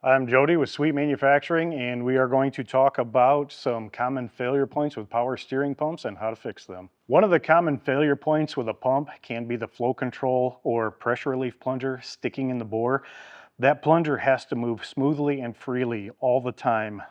I'm Jody with Sweet Manufacturing, and we are going to talk about some common failure points with power steering pumps and how to fix them. One of the common failure points with a pump can be the flow control or pressure relief plunger sticking in the bore. That plunger has to move smoothly and freely all the time,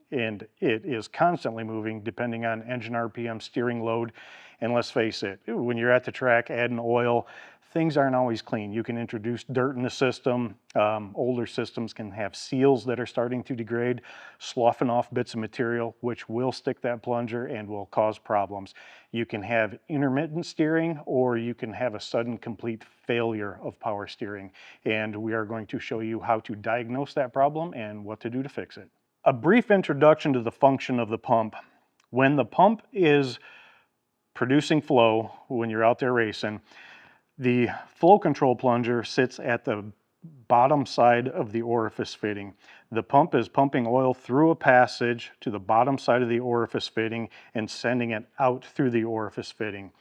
and it is constantly moving depending on engine RPM, steering load, and let's face it, when you're at the track adding oil, things aren't always clean. You can introduce dirt in the system. Older systems can have seals that are starting to degrade, sloughing off bits of material, which will stick that plunger and will cause problems. You can have intermittent steering, or you can have a sudden complete failure of power steering. And we are going to show you how to diagnose that problem and what to do to fix it. A brief introduction to the function of the pump. When the pump is producing flow, when you're out there racing, the flow control plunger sits at the bottom side of the orifice fitting. The pump is pumping oil through a passage to the bottom side of the orifice fitting and sending it out through the orifice fitting.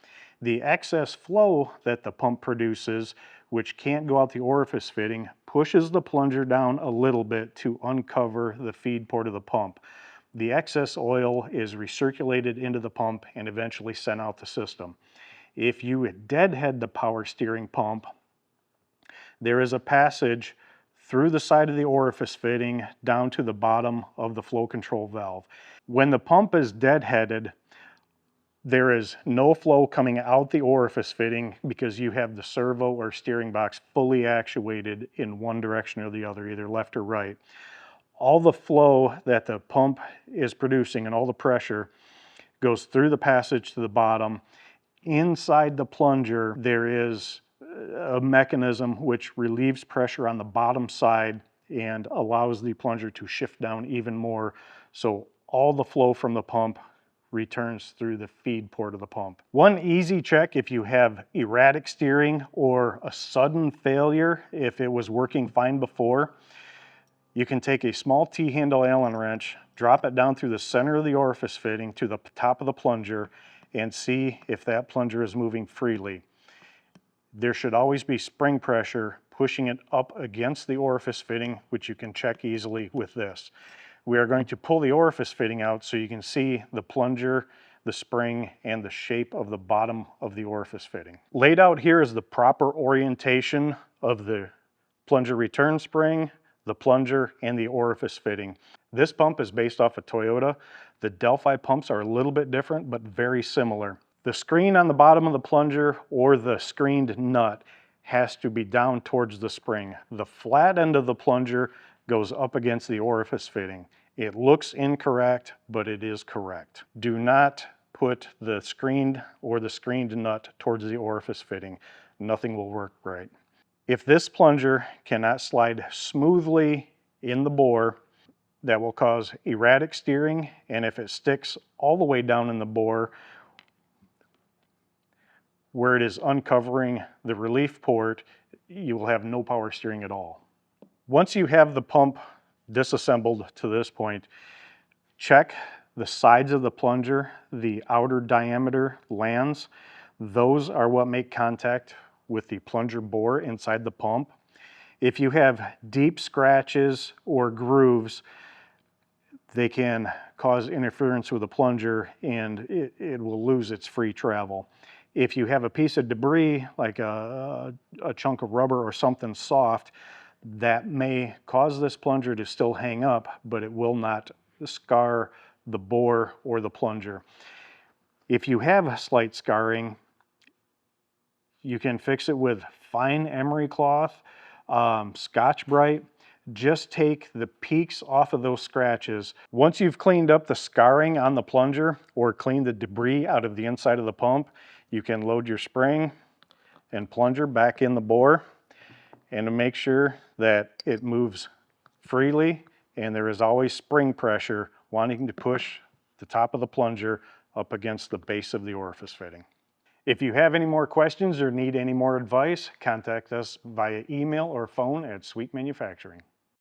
The excess flow that the pump produces, which can't go out the orifice fitting, pushes the plunger down a little bit to uncover the feed port of the pump. The excess oil is recirculated into the pump and eventually sent out the system. If you deadhead the power steering pump, there is a passage through the side of the orifice fitting down to the bottom of the flow control valve. When the pump is deadheaded, there is no flow coming out the orifice fitting because you have the servo or steering box fully actuated in one direction or the other, either left or right. All the flow that the pump is producing and all the pressure goes through the passage to the bottom. Inside the plunger, there is a mechanism which relieves pressure on the bottom side and allows the plunger to shift down even more, so all the flow from the pump returns through the feed port of the pump. One easy check if you have erratic steering or a sudden failure, if it was working fine before, you can take a small T-handle Allen wrench, drop it down through the center of the orifice fitting to the top of the plunger, and see if that plunger is moving freely. There should always be spring pressure pushing it up against the orifice fitting, which you can check easily with this. We are going to pull the orifice fitting out so you can see the plunger, the spring, and the shape of the bottom of the orifice fitting. Laid out here is the proper orientation of the plunger return spring, the plunger, and the orifice fitting. This pump is based off a Toyota. The Delphi pumps are a little bit different, but very similar. The screen on the bottom of the plunger or the screened nut has to be down towards the spring. The flat end of the plunger goes up against the orifice fitting. It looks incorrect, but it is correct. Do not put the screened or the screened nut towards the orifice fitting. Nothing will work right. If this plunger cannot slide smoothly in the bore, that will cause erratic steering, and if it sticks all the way down in the bore where it is uncovering the relief port, you will have no power steering at all. Once you have the pump disassembled to this point, check the sides of the plunger, the outer diameter lands. Those are what make contact with the plunger bore inside the pump. If you have deep scratches or grooves, they can cause interference with the plunger and it will lose its free travel. If you have a piece of debris, like a chunk of rubber or something soft, that may cause this plunger to still hang up, but it will not scar the bore or the plunger. If you have slight scarring, you can fix it with fine emery cloth, Scotch-Brite. Just take the peaks off of those scratches. Once you've cleaned up the scarring on the plunger or cleaned the debris out of the inside of the pump, you can load your spring and plunger back in the bore, and to make sure that it moves freely and there is always spring pressure wanting to push the top of the plunger up against the base of the orifice fitting. If you have any more questions or need any more advice, contact us via email or phone at Sweet Manufacturing.